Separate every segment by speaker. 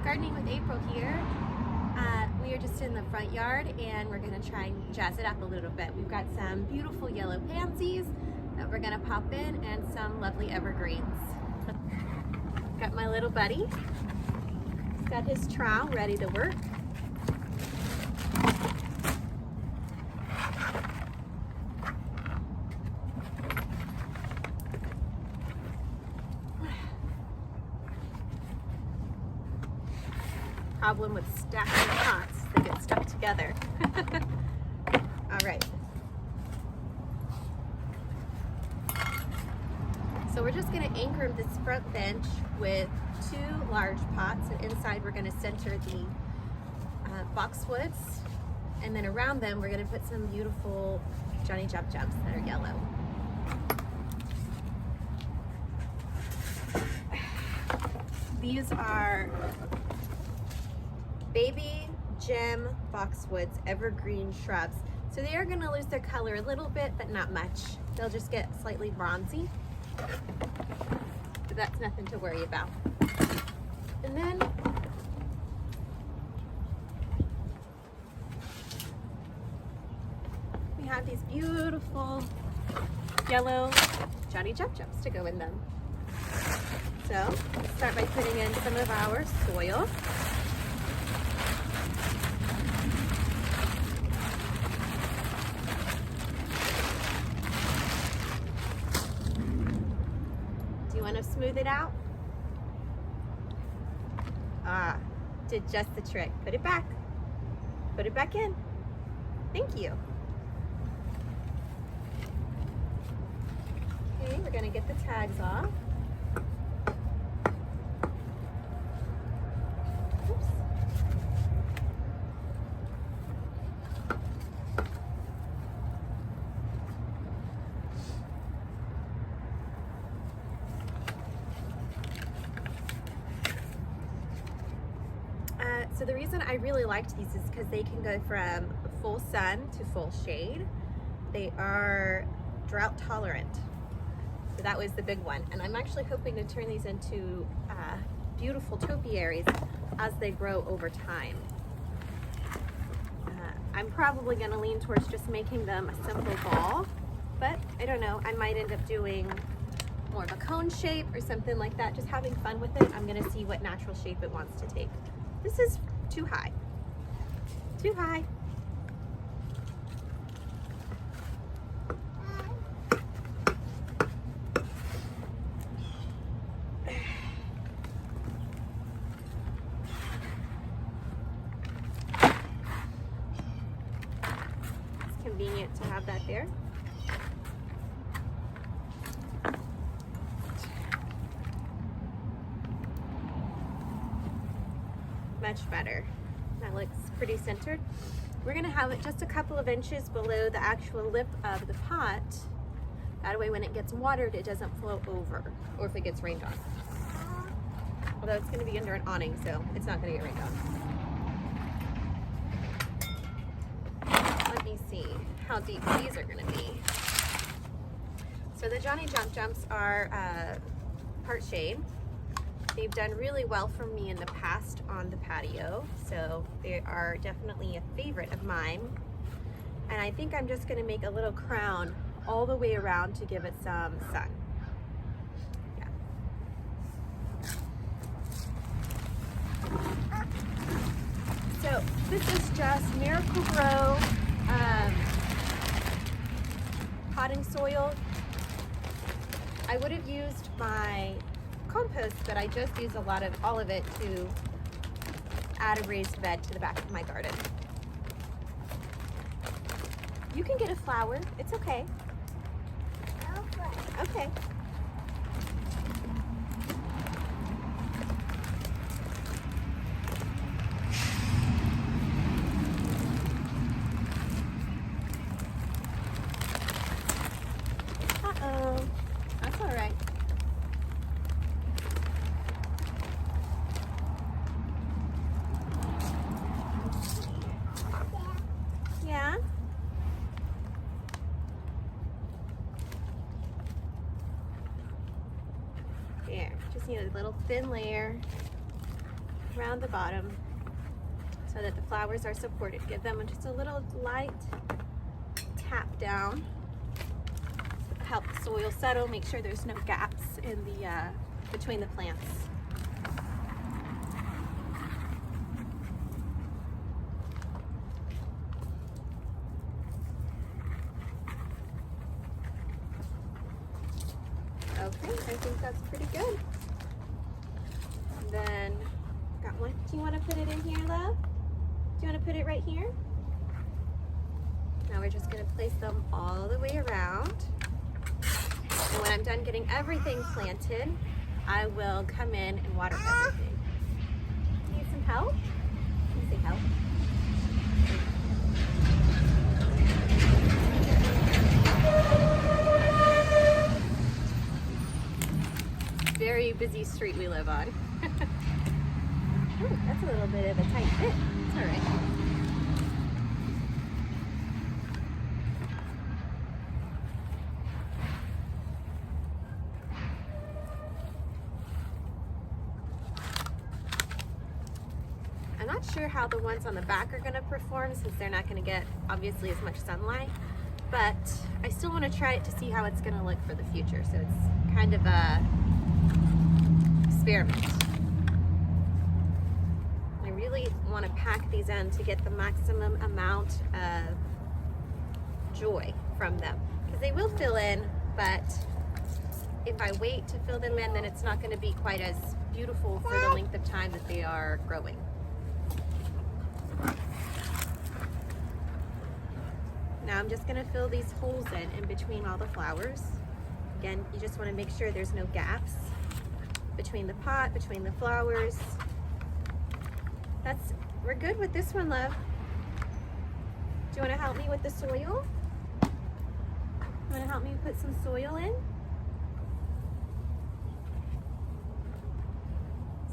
Speaker 1: Gardening with April here. We are just in the front yard and we're going to try and jazz it up a little bit. We've got some beautiful yellow pansies that we're going to pop in and some lovely evergreens. Got my little buddy. He's got his trowel ready to work. Problem with stacking pots, they get stuck together. All right. So we're just going to anchor this front bench with 2 large pots, and inside we're going to center the boxwoods, and then around them we're going to put some beautiful Johnny Jump Jumps that are yellow. These are baby gem boxwoods evergreen shrubs. So they are going to lose their color a little bit, but not much. They'll just get slightly bronzy, but that's nothing to worry about. And then we have these beautiful yellow Johnny Jump Jumps to go in them. So let's start by putting in some of our soil. Want to smooth it out? Did just the trick. Put it back. Put it back in. Thank you. Okay, we're going to get the tags off. Oops. So the reason I really liked these is because they can go from full sun to full shade. They are drought tolerant. So that was the big one. And I'm actually hoping to turn these into beautiful topiaries as they grow over time. I'm probably going to lean towards just making them a simple ball, but I don't know. I might end up doing more of a cone shape or something like that, just having fun with it. I'm going to see what natural shape it wants to take. This is too high. Too high. It's convenient to have that there. Much better. That looks pretty centered. We're going to have it just a couple of inches below the actual lip of the pot. That way when it gets watered, it doesn't flow over, or if it gets rained on. Although it's going to be under an awning, so it's not going to get rained on. Let me see how deep these are going to be. So the Johnny Jump Jumps are part shade. They've done really well for me in the past on the patio, so they are definitely a favorite of mine. And I think I'm just going to make a little crown all the way around to give it some sun. Yeah. So this is just Miracle-Gro potting soil. I would have used my compost, but I just use all of it to add a raised bed to the back of my garden. You can get a flower, it's okay. Okay. Uh-oh, that's all right. Yeah? There, just need a little thin layer. around the bottom so that the flowers are supported. Give them just a little light tap down. Help the soil settle, make sure there's no gaps in the between the plants. Okay, I think that's pretty good. Then, got one. Do you want to put it in here, love? Do you want to put it right here? Now we're just going to place them all the way around. And when I'm done getting everything planted, I will come in and water everything. Need some help? Can you say help? Very busy street we live on. Ooh, that's a little bit of a tight fit. It's all right. I'm not sure how the ones on the back are going to perform since they're not going to get obviously as much sunlight, but I still want to try it to see how it's going to look for the future. So it's kind of a experiment. I really want to pack these in to get the maximum amount of joy from them, because they will fill in, but if I wait to fill them in, then it's not going to be quite as beautiful for the length of time that they are growing. Now I'm just going to fill these holes in between all the flowers. Again, you just want to make sure there's no gaps between the pot, between the flowers. We're good with this one, love. Do you want to help me with the soil? You want to help me put some soil in?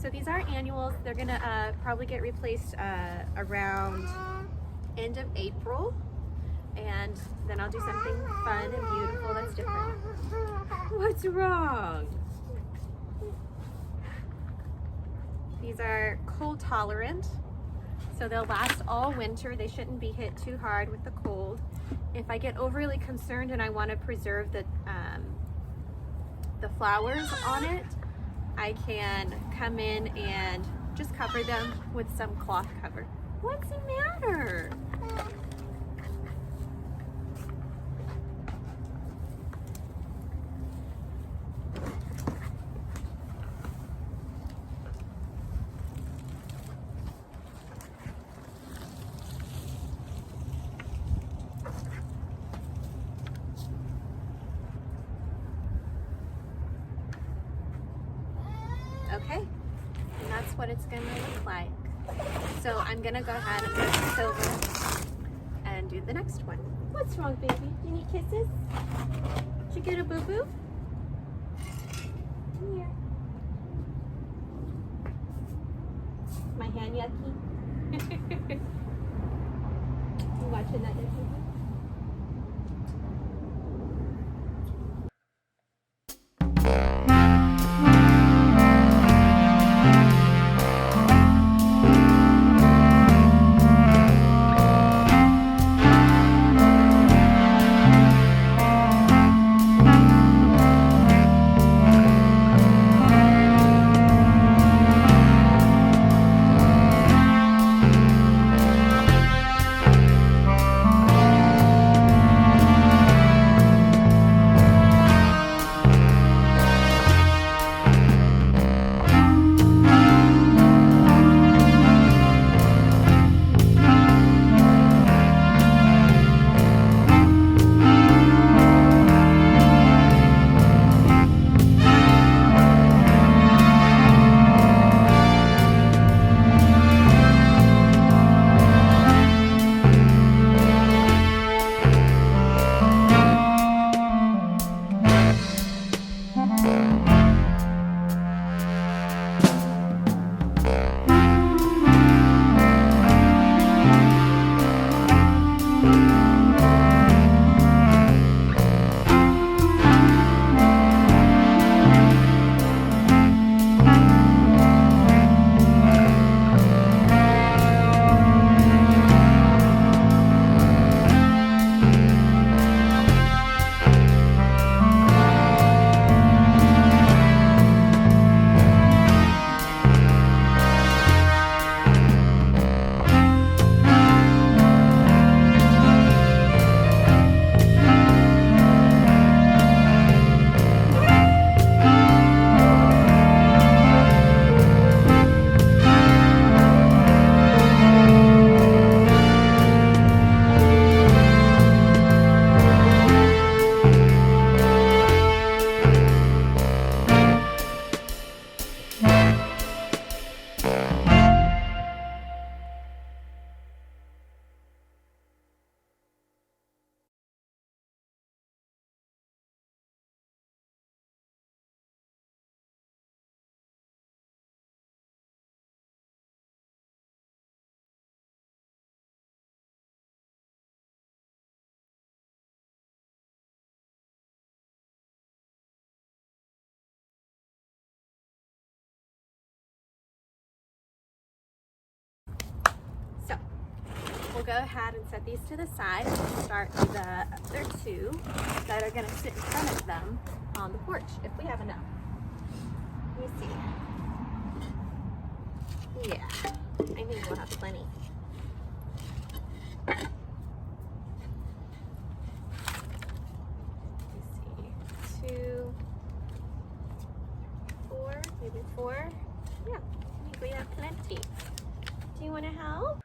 Speaker 1: So these are annuals. They're gonna probably get replaced around end of April. And then I'll do something fun and beautiful that's different. What's wrong? These are cold tolerant, so they'll last all winter. They shouldn't be hit too hard with the cold. If I get overly concerned and I want to preserve the flowers on it, I can come in and just cover them with some cloth cover. What's the matter? Okay, and that's what it's going to look like. So I'm going to go ahead and move this over and do the next one. What's wrong, baby? You need kisses? Did you get a boo-boo? Come here. Is my hand yucky? You watching that yucky? we'll go ahead and set these to the side and we'll start with the other two that are going to sit in front of them on the porch if we have enough. Let me see. Yeah, I think we'll have plenty. Let me see. 2, 4, maybe 4. Yeah, I think we have plenty. Do you want to help?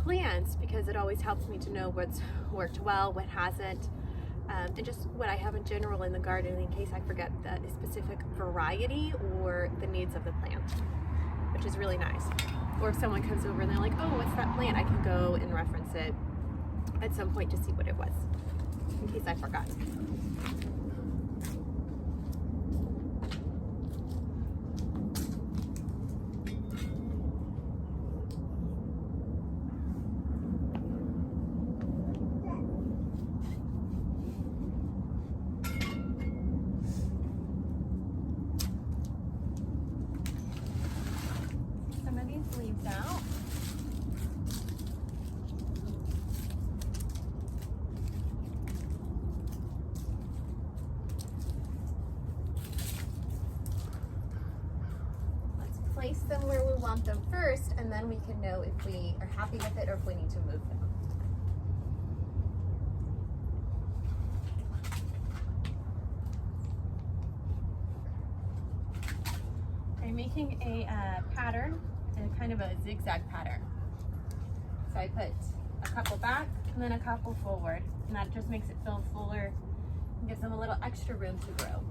Speaker 1: plants because it always helps me to know what's worked well, what hasn't, and just what I have in general in the garden in case I forget the specific variety or the needs of the plant, which is really nice. Or if someone comes over and they're like, oh, what's that plant? I can go and reference it at some point to see what it was, in case I forgot. place them where we want them first, and then we can know if we are happy with it or if we need to move them. I'm making a pattern, and kind of a zigzag pattern. So I put a couple back and then a couple forward, and that just makes it feel fuller and gives them a little extra room to grow.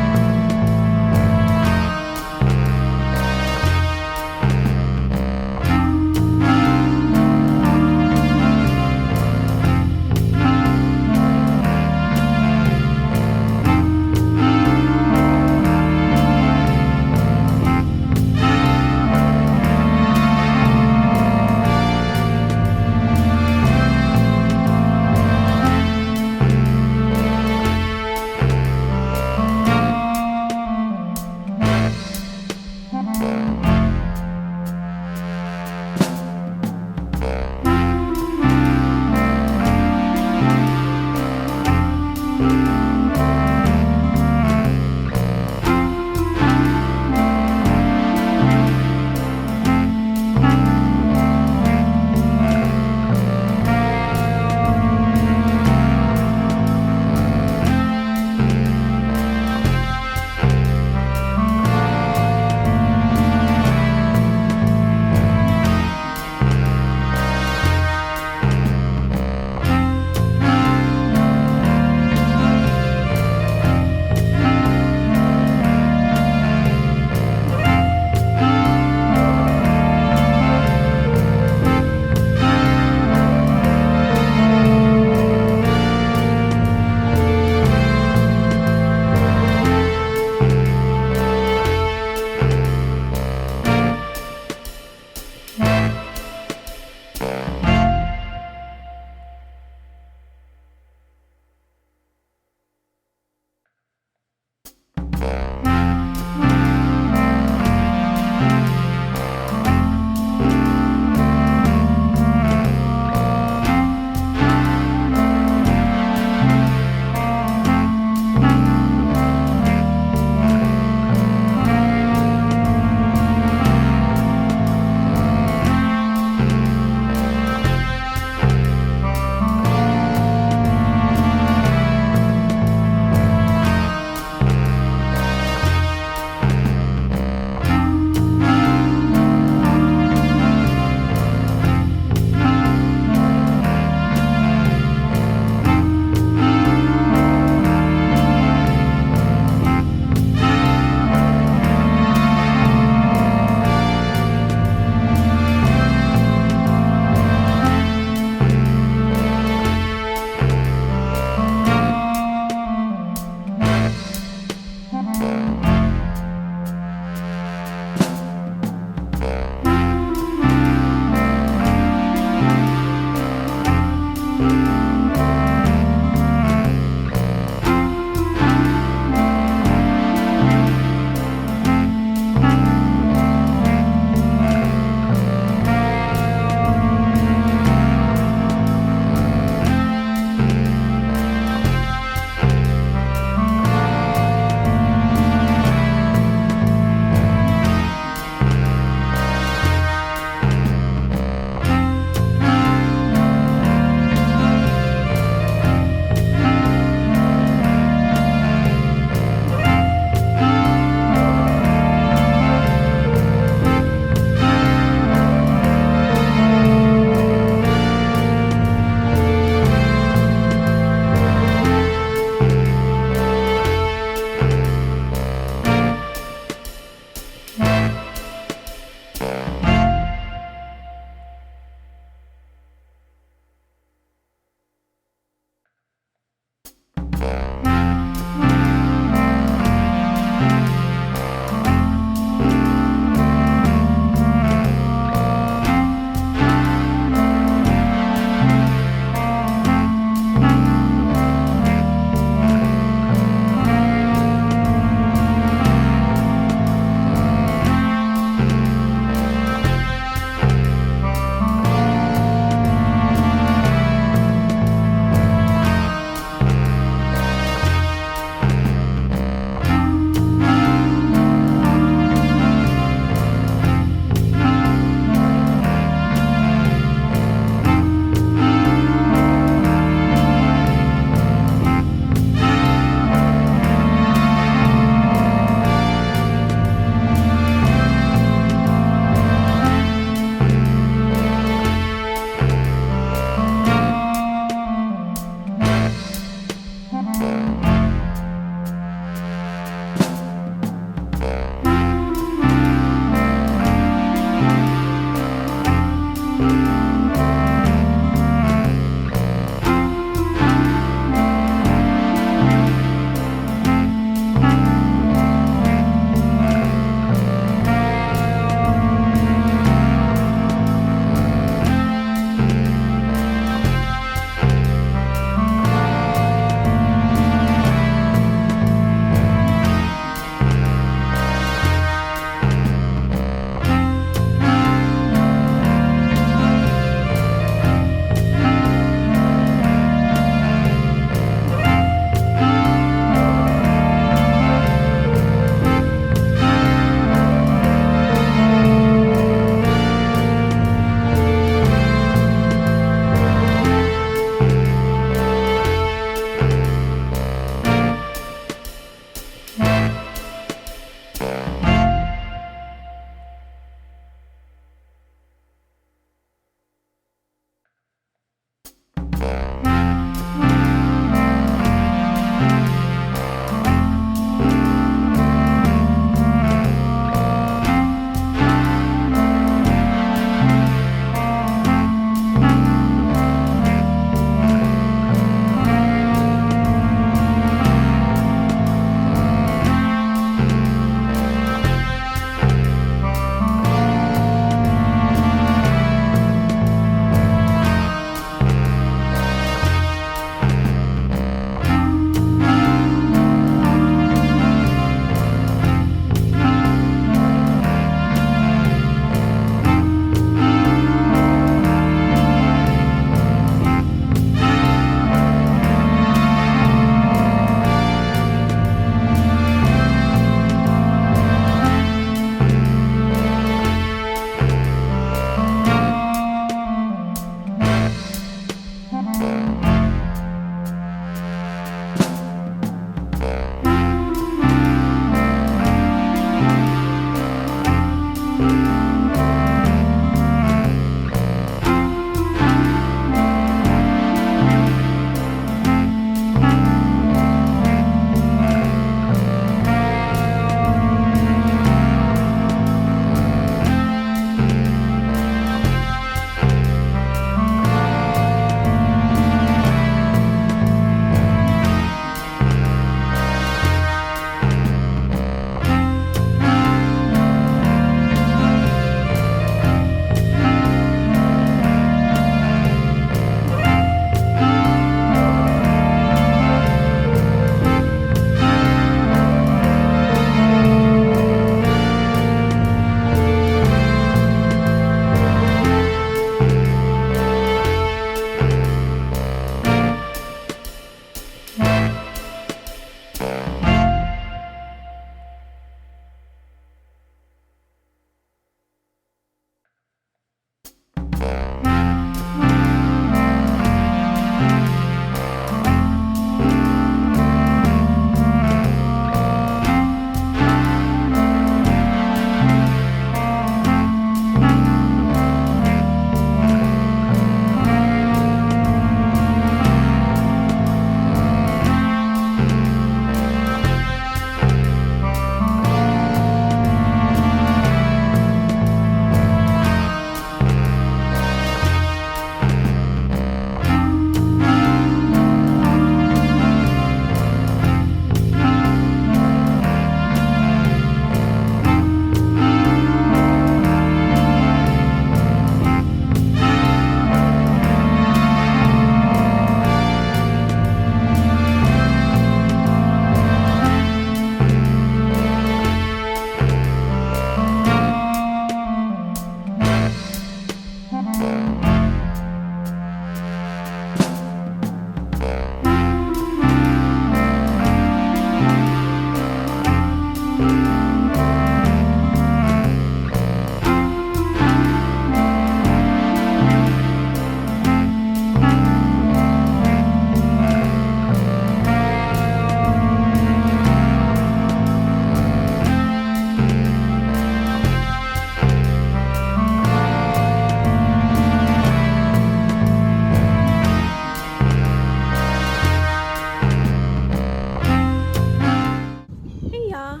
Speaker 2: y'all.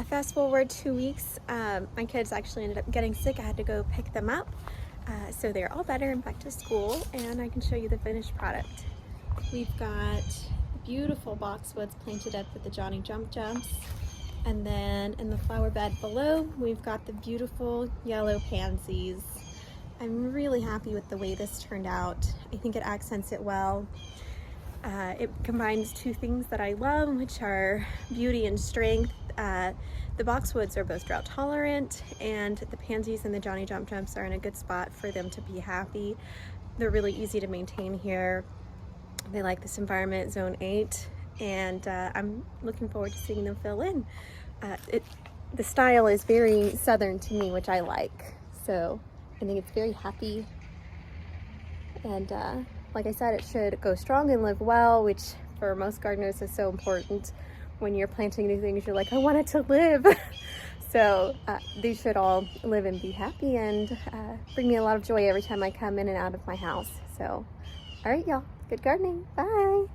Speaker 2: Fast forward 2 weeks, my kids actually ended up getting sick. I had to go pick them up. So they're all better and back to school, and I can show you the finished product. We've got beautiful boxwoods planted up with the Johnny Jump Jumps. And then in the flower bed below, we've got the beautiful yellow pansies. I'm really happy with the way this turned out. I think it accents it well. It combines two things that I love, which are beauty and strength. The boxwoods are both drought tolerant, and the pansies and the Johnny Jump Jumps are in a good spot for them to be happy. They're really easy to maintain here. They like this environment, zone 8, and I'm looking forward to seeing them fill in. The style is very southern to me, which I like. So I think it's very happy. And like I said, it should go strong and live well, which for most gardeners is so important. When you're planting new things, you're like, I want it to live. So these should all live and be happy and bring me a lot of joy every time I come in and out of my house. So, all right, y'all, good gardening. Bye.